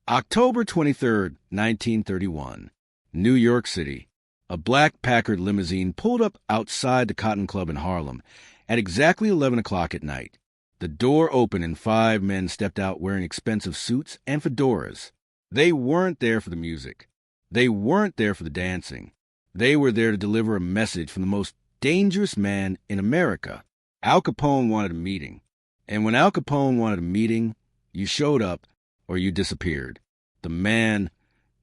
October 23rd, 1931. New York City. A black Packard limousine pulled up outside the Cotton Club in Harlem at exactly 11 o'clock at night. The door opened and 5 men stepped out wearing expensive suits and fedoras. They weren't there for the music. They weren't there for the dancing. They were there to deliver a message from the most dangerous man in America. Al Capone wanted a meeting. And when Al Capone wanted a meeting, you showed up or you disappeared. The man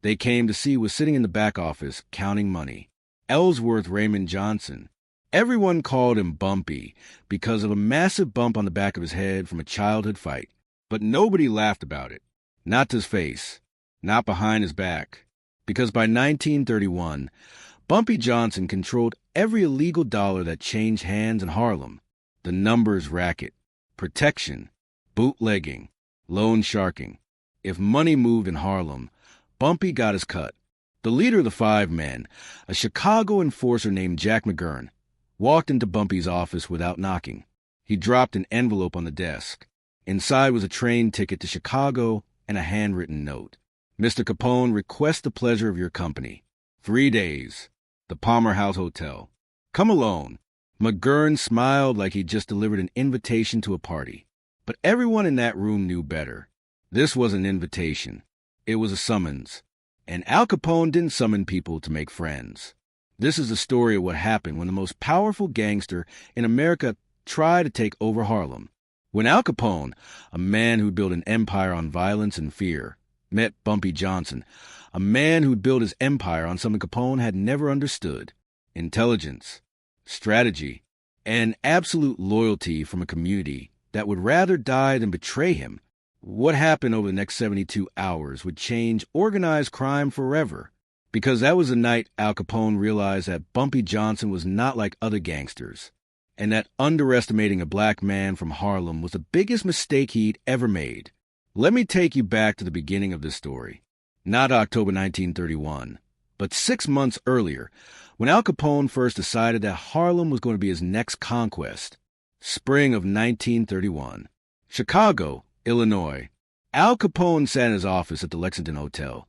they came to see was sitting in the back office counting money. Ellsworth Raymond Johnson. Everyone called him Bumpy because of a massive bump on the back of his head from a childhood fight. But nobody laughed about it. Not to his face. Not behind his back. Because by 1931, Bumpy Johnson controlled every illegal dollar that changed hands in Harlem. The numbers racket, protection, bootlegging, loan sharking. If money moved in Harlem, Bumpy got his cut. The leader of the 5 men, a Chicago enforcer named Jack McGurn, walked into Bumpy's office without knocking. He dropped an envelope on the desk. Inside was a train ticket to Chicago and a handwritten note. Mr. Capone requests the pleasure of your company. 3 days. The Palmer House Hotel. Come alone. McGurn smiled like he'd just delivered an invitation to a party. But everyone in that room knew better. This was an invitation. It was a summons. And Al Capone didn't summon people to make friends. This is the story of what happened when the most powerful gangster in America tried to take over Harlem. When Al Capone, a man who'd built an empire on violence and fear, met Bumpy Johnson, a man who'd built his empire on something Capone had never understood: intelligence, strategy, and absolute loyalty from a community that would rather die than betray him. What happened over the next 72 hours would change organized crime forever, because that was the night Al Capone realized that Bumpy Johnson was not like other gangsters, and that underestimating a black man from Harlem was the biggest mistake he'd ever made. Let me take you back to the beginning of this story. Not October 1931, but 6 months earlier, when Al Capone first decided that Harlem was going to be his next conquest. Spring of 1931. Chicago, Illinois. Al Capone sat in his office at the Lexington Hotel,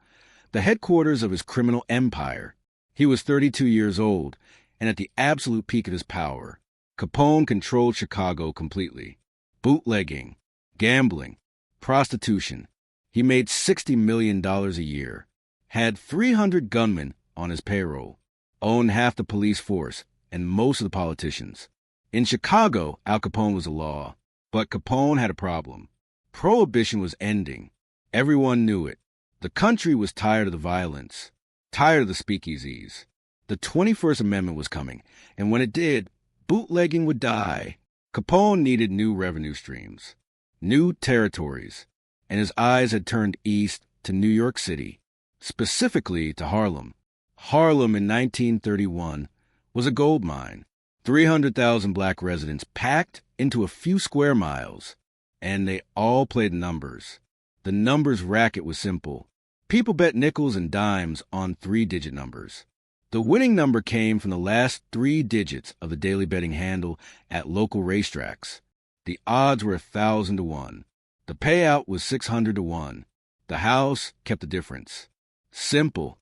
the headquarters of his criminal empire. He was 32 years old, and at the absolute peak of his power. Capone controlled Chicago completely. Bootlegging, gambling, prostitution. He made $60 million a year, had 300 gunmen on his payroll, owned half the police force and most of the politicians. In Chicago, Al Capone was the law, but Capone had a problem. Prohibition was ending. Everyone knew it. The country was tired of the violence, tired of the speakeasies. The 21st Amendment was coming, and when it did, bootlegging would die. Capone needed new revenue streams, new territories, and his eyes had turned east to New York City, specifically to Harlem. Harlem in 1931 was a gold mine. 300,000 black residents packed into a few square miles, and they all played numbers. The numbers racket was simple. People bet nickels and dimes on 3-digit numbers. The winning number came from the last 3 digits of the daily betting handle at local racetracks. The odds were 1,000 to 1. The payout was 600 to 1. The house kept the difference. Simple,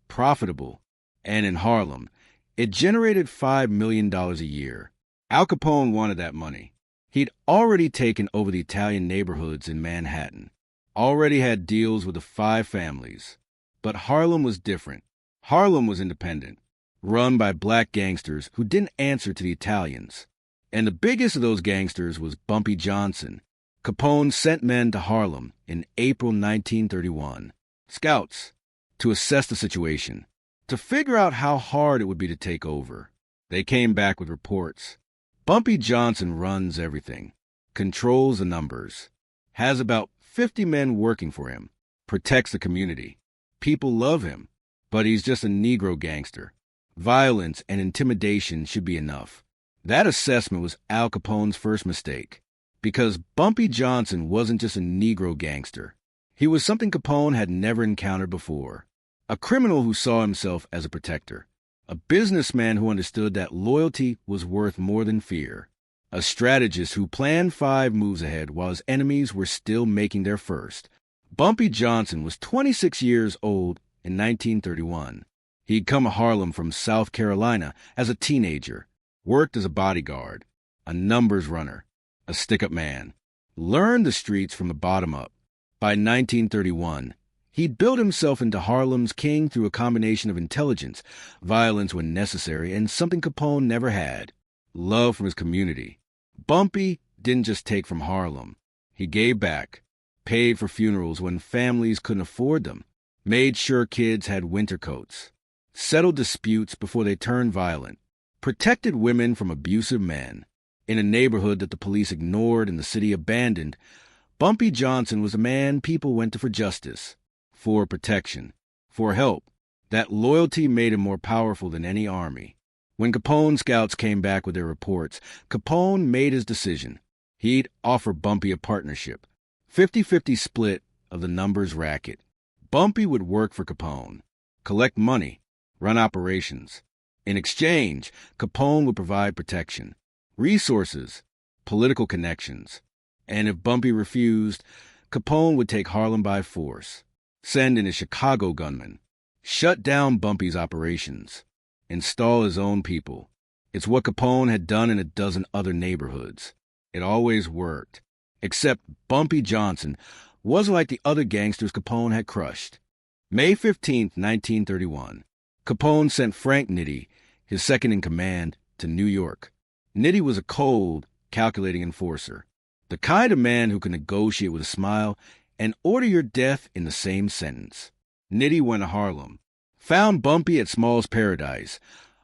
profitable, and in Harlem, it generated $5 million a year. Al Capone wanted that money. He'd already taken over the Italian neighborhoods in Manhattan, already had deals with the 5 families. But Harlem was different. Harlem was independent, run by black gangsters who didn't answer to the Italians. And the biggest of those gangsters was Bumpy Johnson. Capone sent men to Harlem in April 1931, scouts, to assess the situation, to figure out how hard it would be to take over. They came back with reports. Bumpy Johnson runs everything, controls the numbers, has about 50 men working for him, protects the community. People love him, but he's just a Negro gangster. Violence and intimidation should be enough. That assessment was Al Capone's first mistake, because Bumpy Johnson wasn't just a Negro gangster. He was something Capone had never encountered before. A criminal who saw himself as a protector. A businessman who understood that loyalty was worth more than fear. A strategist who planned 5 moves ahead while his enemies were still making their first. Bumpy Johnson was 26 years old in 1931. He'd come to Harlem from South Carolina as a teenager, worked as a bodyguard, a numbers runner, a stick-up man, learned the streets from the bottom up. By 1931, he'd built himself into Harlem's king through a combination of intelligence, violence when necessary, and something Capone never had: love from his community. Bumpy didn't just take from Harlem. He gave back, paid for funerals when families couldn't afford them, made sure kids had winter coats, settled disputes before they turned violent, protected women from abusive men. In a neighborhood that the police ignored and the city abandoned, Bumpy Johnson was a man people went to for justice, for protection, for help. That loyalty made him more powerful than any army. When Capone scouts came back with their reports, Capone made his decision. He'd offer Bumpy a partnership, 50-50 split of the numbers racket. Bumpy would work for Capone, collect money, run operations. In exchange, Capone would provide protection, resources, political connections. And if Bumpy refused, Capone would take Harlem by force, send in his Chicago gunmen, shut down Bumpy's operations, install his own people. It's what Capone had done in a dozen other neighborhoods. It always worked. Except Bumpy Johnson wasn't like the other gangsters Capone had crushed. May 15, 1931, Capone sent Frank Nitti, his second-in-command, to New York. Nitti was a cold, calculating enforcer, the kind of man who could negotiate with a smile and order your death in the same sentence. Nitti went to Harlem, found Bumpy at Small's Paradise,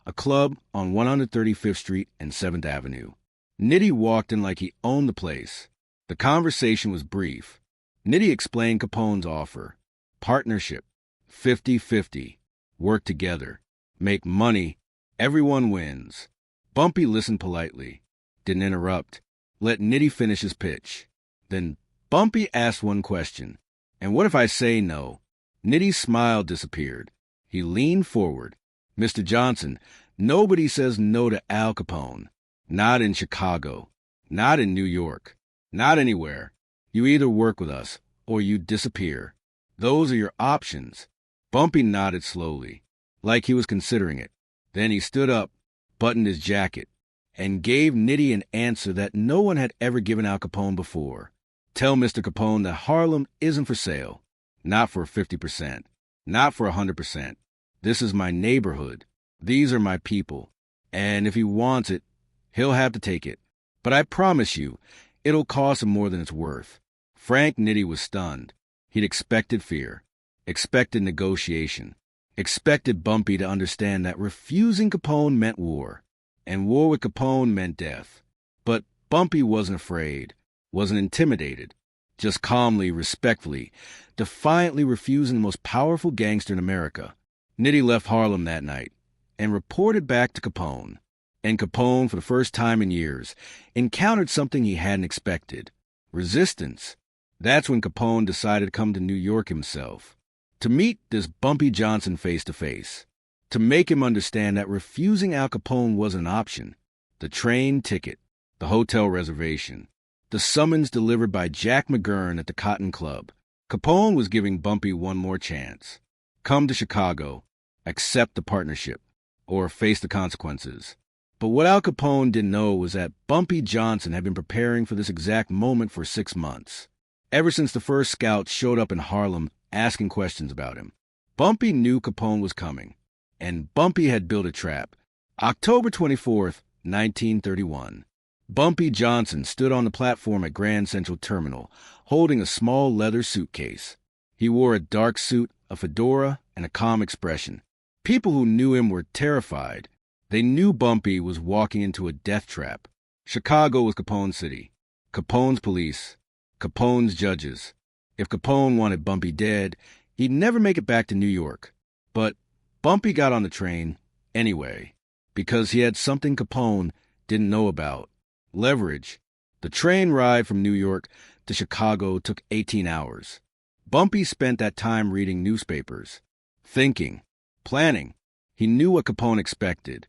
a club on 135th Street and 7th Avenue. Nitti walked in like he owned the place. The conversation was brief. Nitti explained Capone's offer: partnership, 50-50, work together, make money, everyone wins. Bumpy listened politely, didn't interrupt, let Nitti finish his pitch. Then Bumpy asked one question: "And what if I say no?" Nitti's smile disappeared. He leaned forward. "Mr. Johnson, nobody says no to Al Capone. Not in Chicago. Not in New York. Not anywhere. You either work with us, or you disappear. Those are your options." Bumpy nodded slowly, like he was considering it. Then he stood up, buttoned his jacket, and gave Nitti an answer that no one had ever given Al Capone before. "Tell Mr. Capone that Harlem isn't for sale. Not for 50%. Not for 100%. This is my neighborhood. These are my people. And if he wants it, he'll have to take it. But I promise you, it'll cost him more than it's worth." Frank Nitti was stunned. He'd expected fear, expected negotiation, expected Bumpy to understand that refusing Capone meant war, and war with Capone meant death. But Bumpy wasn't afraid, wasn't intimidated, just calmly, respectfully, defiantly refusing the most powerful gangster in America. Nitti left Harlem that night and reported back to Capone. And Capone, for the first time in years, encountered something he hadn't expected: resistance. That's when Capone decided to come to New York himself, to meet this Bumpy Johnson face to face, to make him understand that refusing Al Capone wasn't an option. The train ticket, the hotel reservation, the summons delivered by Jack McGurn at the Cotton Club. Capone was giving Bumpy one more chance. Come to Chicago, accept the partnership, or face the consequences. But what Al Capone didn't know was that Bumpy Johnson had been preparing for this exact moment for 6 months. Ever since the first scouts showed up in Harlem asking questions about him, Bumpy knew Capone was coming, and Bumpy had built a trap. October 24th, 1931. Bumpy Johnson stood on the platform at Grand Central Terminal, holding a small leather suitcase. He wore a dark suit, a fedora, and a calm expression. People who knew him were terrified. They knew Bumpy was walking into a death trap. Chicago was Capone's city, Capone's police, Capone's judges. If Capone wanted Bumpy dead, he'd never make it back to New York. But Bumpy got on the train anyway, because he had something Capone didn't know about: leverage. The train ride from New York to Chicago took 18 hours. Bumpy spent that time reading newspapers, thinking, planning. He knew what Capone expected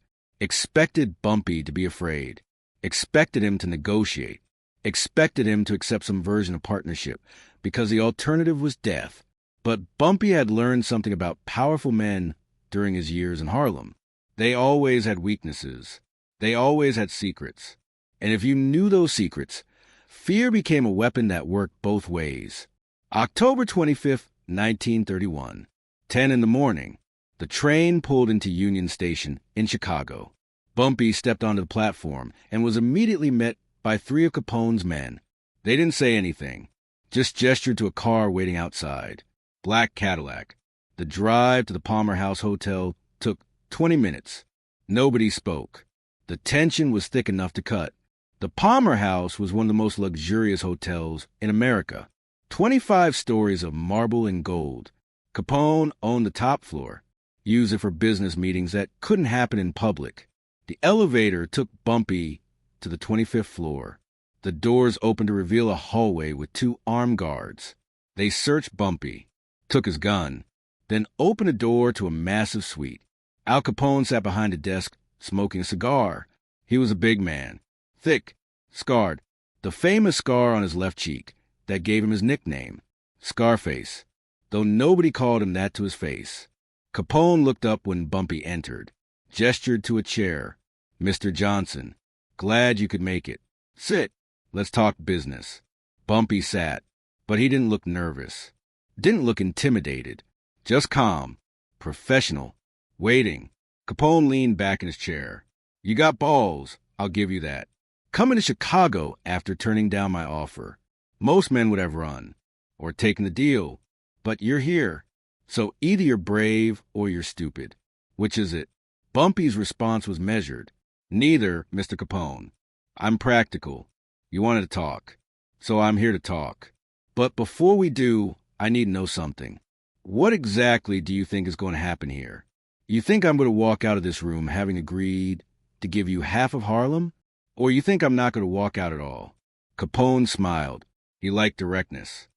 Bumpy to be afraid, expected him to negotiate, expected him to accept some version of partnership. because the alternative was death. But Bumpy had learned something about powerful men during his years in Harlem. They always had weaknesses. They always had secrets. And if you knew those secrets, fear became a weapon that worked both ways. October 25th, 1931, 10 in the morning, the train pulled into Union Station in Chicago. Bumpy stepped onto the platform and was immediately met by 3 of Capone's men. They didn't say anything, just gestured to a car waiting outside. Black Cadillac. The drive to the Palmer House Hotel took 20 minutes. Nobody spoke. The tension was thick enough to cut. The Palmer House was one of the most luxurious hotels in America. 25 stories of marble and gold. Capone owned the top floor, used it for business meetings that couldn't happen in public. The elevator took Bumpy to the 25th floor. The doors opened to reveal a hallway with 2 armed guards. They searched Bumpy, took his gun, then opened a door to a massive suite. Al Capone sat behind a desk, smoking a cigar. He was a big man, thick, scarred, the famous scar on his left cheek that gave him his nickname, Scarface, though nobody called him that to his face. Capone looked up when Bumpy entered, gestured to a chair. "Mr. Johnson, glad you could make it. Sit, let's talk business." Bumpy sat, but he didn't look nervous, didn't look intimidated, just calm, professional, waiting. Capone leaned back in his chair. "You got balls, I'll give you that. Coming to Chicago after turning down my offer. Most men would have run, or taken the deal, but you're here. So either you're brave or you're stupid. Which is it?" Bumpy's response was measured. "Neither, Mr. Capone. I'm practical. You wanted to talk, so I'm here to talk. But before we do, I need to know something. What exactly do you think is going to happen here? You think I'm going to walk out of this room having agreed to give you half of Harlem? Or you think I'm not going to walk out at all?" Capone smiled. He liked directness.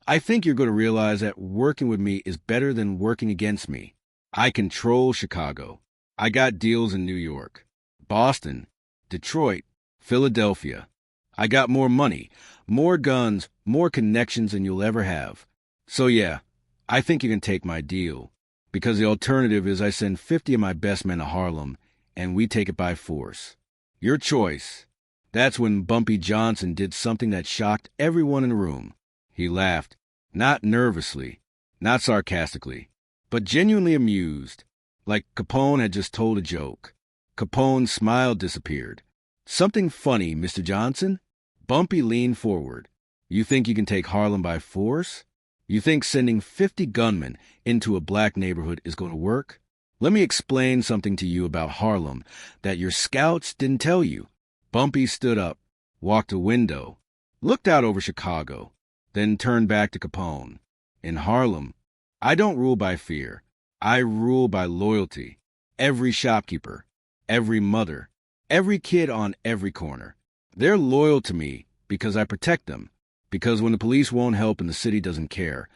"I think you're going to realize that working with me is better than working against me. I control Chicago. I got deals in New York, Boston, Detroit, Philadelphia. I got more money, more guns, more connections than you'll ever have. So yeah, I think you can take my deal, because the alternative is I send 50 of my best men to Harlem, and we take it by force. Your choice." That's when Bumpy Johnson did something that shocked everyone in the room. He laughed, not nervously, not sarcastically, but genuinely amused, like Capone had just told a joke. Capone's smile disappeared. "Something funny, Mr. Johnson?" Bumpy leaned forward. "You think you can take Harlem by force? You think sending 50 gunmen into a black neighborhood is going to work? Let me explain something to you about Harlem that your scouts didn't tell you." Bumpy stood up, walked to a window, looked out over Chicago, then turned back to Capone. "In Harlem, I don't rule by fear. I rule by loyalty. Every shopkeeper, every mother, every kid on every corner. They're loyal to me because I protect them, because when the police won't help and the city doesn't care,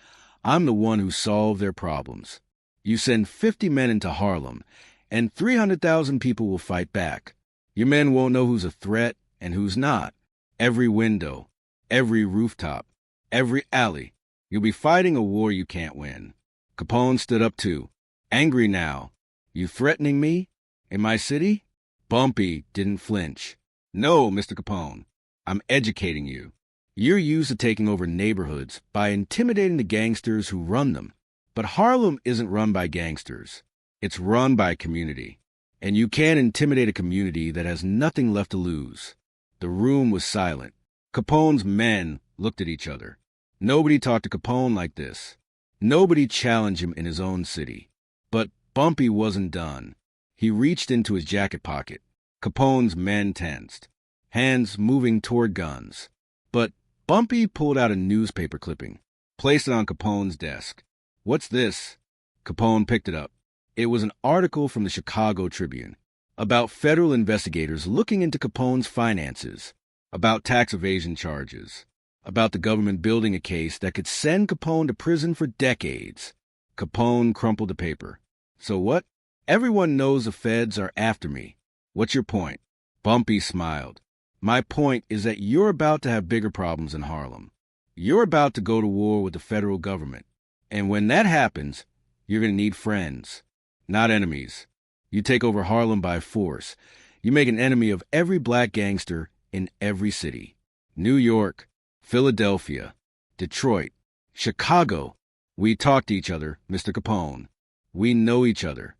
I'm the one who solved their problems. You send 50 men into Harlem, and 300,000 people will fight back. Your men won't know who's a threat and who's not. Every window, every rooftop, every alley. You'll be fighting a war you can't win." Capone stood up too, angry now. "You threatening me? In my city?" Bumpy didn't flinch. "No, Mr. Capone. I'm educating you. You're used to taking over neighborhoods by intimidating the gangsters who run them. But Harlem isn't run by gangsters. It's run by community. And you can't intimidate a community that has nothing left to lose." The room was silent. Capone's men looked at each other. Nobody talked to Capone like this. Nobody challenged him in his own city. But Bumpy wasn't done. He reached into his jacket pocket. Capone's men tensed, hands moving toward guns. But Bumpy pulled out a newspaper clipping, placed it on Capone's desk. "What's this?" Capone picked it up. It was an article from the Chicago Tribune about federal investigators looking into Capone's finances, about tax evasion charges, about the government building a case that could send Capone to prison for decades. Capone crumpled the paper. "So what? Everyone knows the feds are after me. What's your point?" Bumpy smiled. "My point is that you're about to have bigger problems in Harlem. You're about to go to war with the federal government. And when that happens, you're going to need friends, not enemies. You take over Harlem by force. You make an enemy of every black gangster in every city. New York, Philadelphia, Detroit, Chicago. We talk to each other, Mr. Capone. We know each other.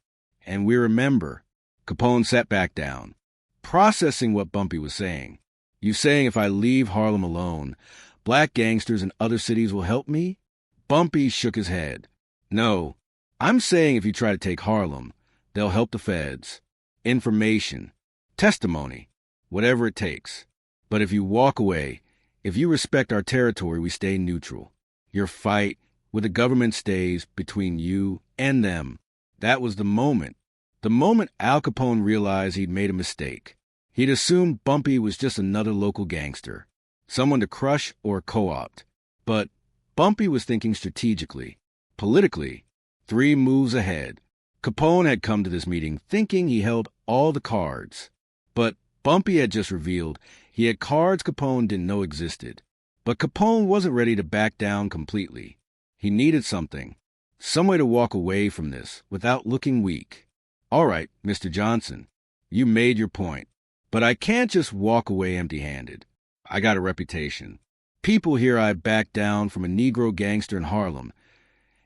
And we remember. Capone sat back down, processing what Bumpy was saying. You saying if I leave Harlem alone, black gangsters in other cities will help me? Bumpy shook his head. No, I'm saying if you try to take Harlem, they'll help the feds. Information, testimony, whatever it takes. But if you walk away, if you respect our territory, we stay neutral. Your fight with the government stays between you and them. That was the moment. The moment Al Capone realized he'd made a mistake. He'd assumed Bumpy was just another local gangster, someone to crush or co-opt. But Bumpy was thinking strategically, politically, 3 moves ahead. Capone had come to this meeting thinking he held all the cards. But Bumpy had just revealed he had cards Capone didn't know existed. But Capone wasn't ready to back down completely. He needed something, some way to walk away from this without looking weak. All right, Mr. Johnson, you made your point. But I can't just walk away empty-handed. I got a reputation. People hear I backed down from a Negro gangster in Harlem.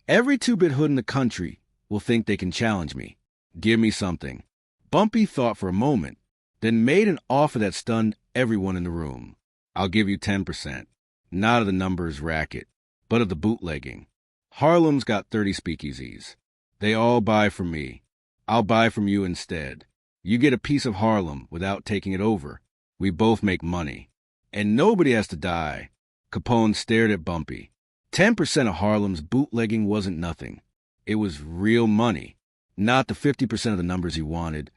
Every 2-bit hood in the country will think they can challenge me. Give me something. Bumpy thought for a moment, then made an offer that stunned everyone in the room. I'll give you 10%. Not of the numbers racket, but of the bootlegging. Harlem's got 30 speakeasies. They all buy from me. I'll buy from you instead. You get a piece of Harlem without taking it over. We both make money. And nobody has to die. Capone stared at Bumpy. 10% of Harlem's bootlegging wasn't nothing. It was real money. Not the 50% of the numbers he wanted,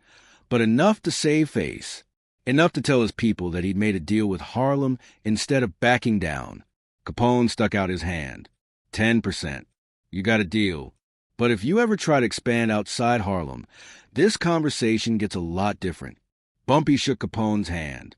but enough to save face. Enough to tell his people that he'd made a deal with Harlem instead of backing down. Capone stuck out his hand. 10%. You got a deal. But if you ever try to expand outside Harlem, this conversation gets a lot different. Bumpy shook Capone's hand.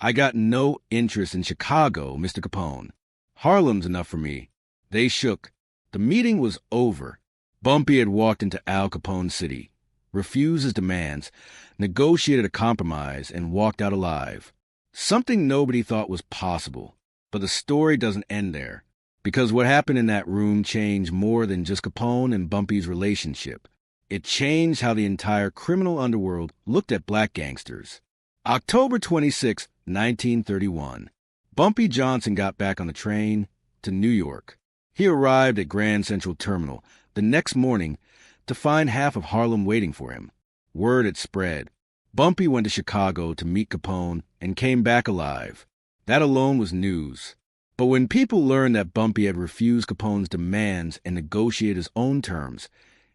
I got no interest in Chicago, Mr. Capone. Harlem's enough for me. They shook. The meeting was over. Bumpy had walked into Al Capone's city, refused his demands, negotiated a compromise, and walked out alive. Something nobody thought was possible. But the story doesn't end there. Because what happened in that room changed more than just Capone and Bumpy's relationship. It changed how the entire criminal underworld looked at black gangsters. October 26, 1931. Bumpy Johnson got back on the train to New York. He arrived at Grand Central Terminal the next morning to find half of Harlem waiting for him. Word had spread. Bumpy went to Chicago to meet Capone and came back alive. That alone was news. But when people learned that Bumpy had refused Capone's demands and negotiated his own terms,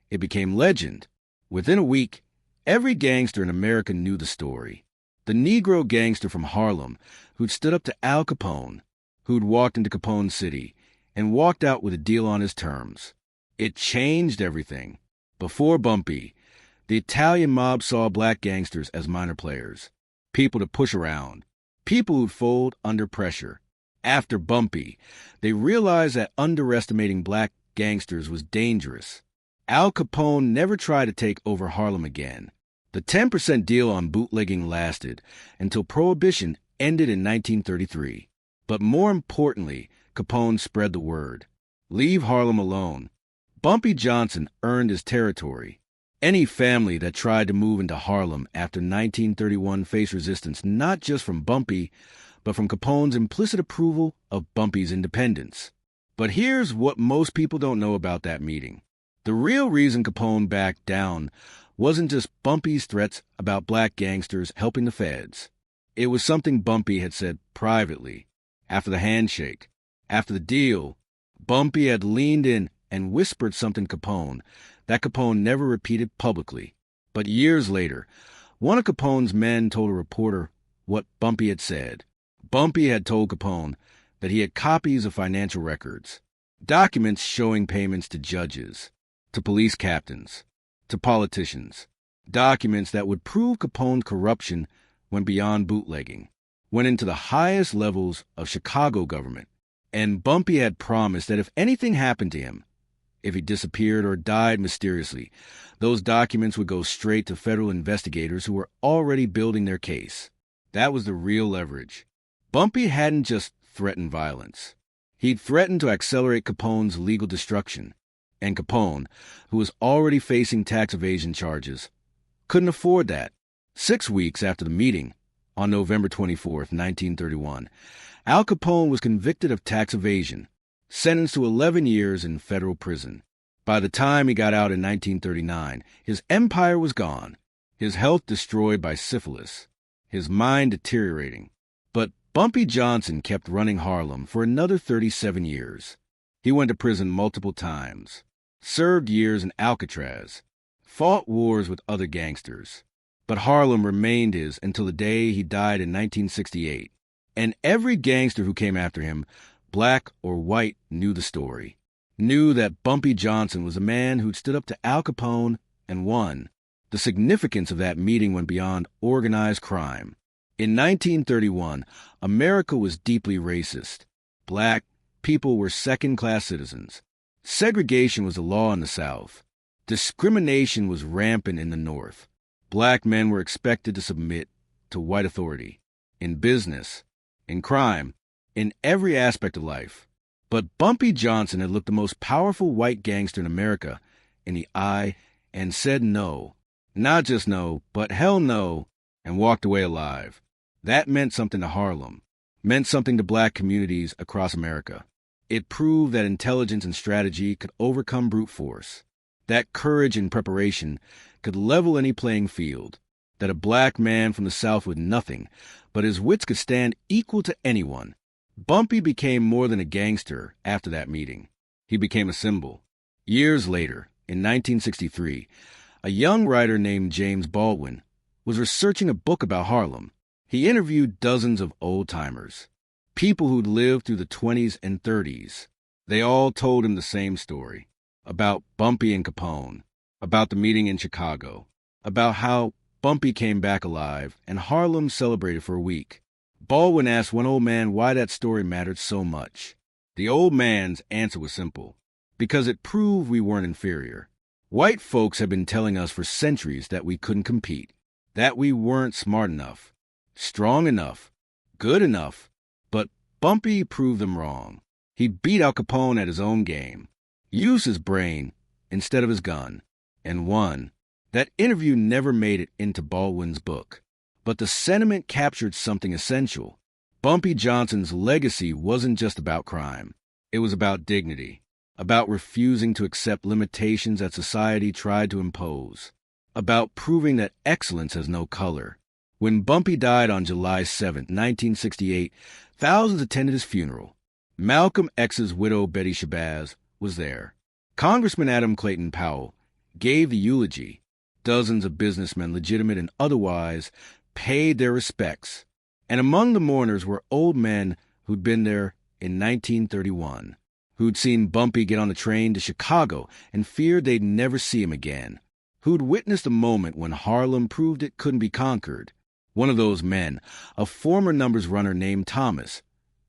it became legend. Within a week, every gangster in America knew the story. The Negro gangster from Harlem who'd stood up to Al Capone, who'd walked into Capone's city and walked out with a deal on his terms. It changed everything. Before Bumpy, the Italian mob saw black gangsters as minor players, people to push around, people who'd fold under pressure. After Bumpy, they realized that underestimating black gangsters was dangerous. Al Capone never tried to take over Harlem again. The 10% deal on bootlegging lasted until Prohibition ended in 1933. But more importantly, Capone spread the word. Leave Harlem alone. Bumpy Johnson earned his territory. Any family that tried to move into Harlem after 1931 faced resistance not just from Bumpy, but from Capone's implicit approval of Bumpy's independence. But here's what most people don't know about that meeting. The real reason Capone backed down wasn't just Bumpy's threats about black gangsters helping the feds. It was something Bumpy had said privately. After the handshake, after the deal, Bumpy had leaned in and whispered something to Capone that Capone never repeated publicly. But years later, one of Capone's men told a reporter what Bumpy had said. Bumpy had told Capone that he had copies of financial records, documents showing payments to judges, to police captains, to politicians, documents that would prove Capone's corruption went beyond bootlegging, went into the highest levels of Chicago government, And Bumpy had promised that if anything happened to him, if he disappeared or died mysteriously, those documents would go straight to federal investigators who were already building their case. That was the real leverage. Bumpy hadn't just threatened violence. He'd threatened to accelerate Capone's legal destruction. And Capone, who was already facing tax evasion charges, couldn't afford that. 6 weeks after the meeting, on November 24th, 1931, Al Capone was convicted of tax evasion, sentenced to 11 years in federal prison. By the time he got out in 1939, his empire was gone, his health destroyed by syphilis, his mind deteriorating. But Bumpy Johnson kept running Harlem for another 37 years. He went to prison multiple times, served years in Alcatraz, fought wars with other gangsters. But Harlem remained his until the day he died in 1968. And every gangster who came after him, black or white, knew the story. Knew that Bumpy Johnson was a man who'd stood up to Al Capone and won. The significance of that meeting went beyond organized crime. In 1931, America was deeply racist. Black people were second-class citizens. Segregation was the law in the South. Discrimination was rampant in the North. Black men were expected to submit to white authority. In business, in crime, in every aspect of life. But Bumpy Johnson had looked the most powerful white gangster in America in the eye and said no. Not just no, but hell no, and walked away alive. That meant something to Harlem, meant something to black communities across America. It proved that intelligence and strategy could overcome brute force, that courage and preparation could level any playing field, that a black man from the South with nothing, but his wits could stand equal to anyone. Bumpy became more than a gangster after that meeting. He became a symbol. Years later, in 1963, a young writer named James Baldwin was researching a book about Harlem. He interviewed dozens of old-timers, people who'd lived through the 20s and 30s. They all told him the same story, about Bumpy and Capone, about the meeting in Chicago, about how Bumpy came back alive and Harlem celebrated for a week. Baldwin asked one old man why that story mattered so much. The old man's answer was simple: because it proved we weren't inferior. White folks had been telling us for centuries that we couldn't compete, that we weren't smart enough, strong enough, good enough, but Bumpy proved them wrong. He beat Al Capone at his own game, used his brain instead of his gun, and won. That interview never made it into Baldwin's book, but the sentiment captured something essential. Bumpy Johnson's legacy wasn't just about crime. It was about dignity, about refusing to accept limitations that society tried to impose, about proving that excellence has no color. When Bumpy died on July 7, 1968, thousands attended his funeral. Malcolm X's widow, Betty Shabazz, was there. Congressman Adam Clayton Powell gave the eulogy. Dozens of businessmen, legitimate and otherwise, paid their respects. And among the mourners were old men who'd been there in 1931, who'd seen Bumpy get on the train to Chicago and feared they'd never see him again, who'd witnessed a moment when Harlem proved it couldn't be conquered. One of those men, a former numbers runner named Thomas,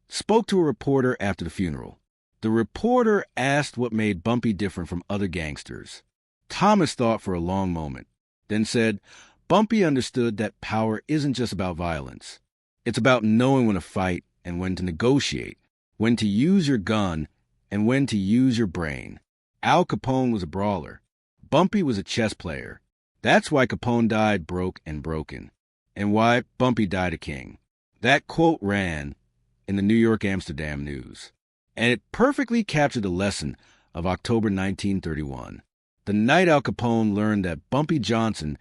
spoke to a reporter after the funeral. The reporter asked what made Bumpy different from other gangsters. Thomas thought for a long moment, then said, Bumpy understood that power isn't just about violence. It's about knowing when to fight and when to negotiate, when to use your gun and when to use your brain. Al Capone was a brawler. Bumpy was a chess player. That's why Capone died broke and broken, and why Bumpy died a king. That quote ran in the New York Amsterdam News, and it perfectly captured the lesson of October 1931. The night Al Capone learned that Bumpy Johnson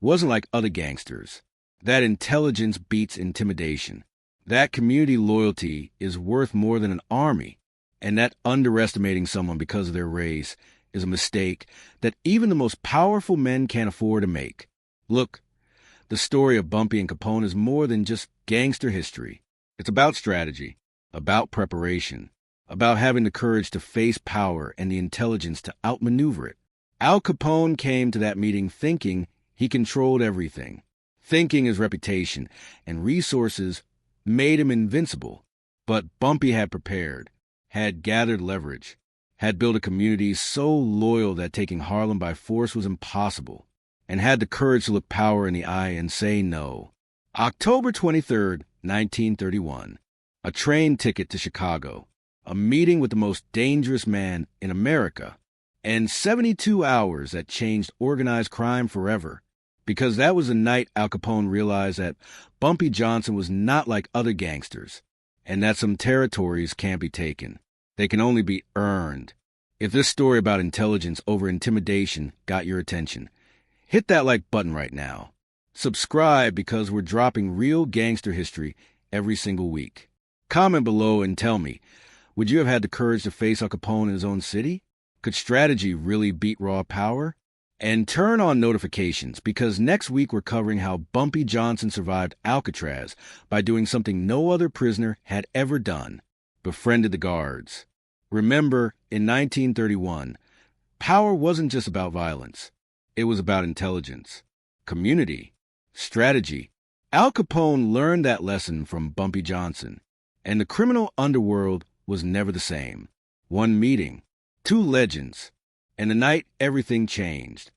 wasn't like other gangsters, that intelligence beats intimidation, that community loyalty is worth more than an army, and that underestimating someone because of their race is a mistake that even the most powerful men can't afford to make. Look, the story of Bumpy and Capone is more than just gangster history. It's about strategy, about preparation, about having the courage to face power and the intelligence to outmaneuver it. Al Capone came to that meeting thinking he controlled everything, thinking his reputation and resources made him invincible. But Bumpy had prepared. had gathered leverage, had built a community so loyal that taking Harlem by force was impossible, and had the courage to look power in the eye and say no. October 23rd, 1931. A train ticket to Chicago, a meeting with the most dangerous man in America, and 72 hours that changed organized crime forever. Because that was the night Al Capone realized that Bumpy Johnson was not like other gangsters, and that some territories can't be taken. They can only be earned. If this story about intelligence over intimidation got your attention, hit that like button right now. Subscribe because we're dropping real gangster history every single week. Comment below and tell me, would you have had the courage to face Al Capone in his own city? Could strategy really beat raw power? And turn on notifications because next week we're covering how Bumpy Johnson survived Alcatraz by doing something no other prisoner had ever done: befriended the guards. Remember, in 1931, power wasn't just about violence. It was about intelligence, community, strategy. Al Capone learned that lesson from Bumpy Johnson, and the criminal underworld was never the same. One meeting, two legends, and the night everything changed.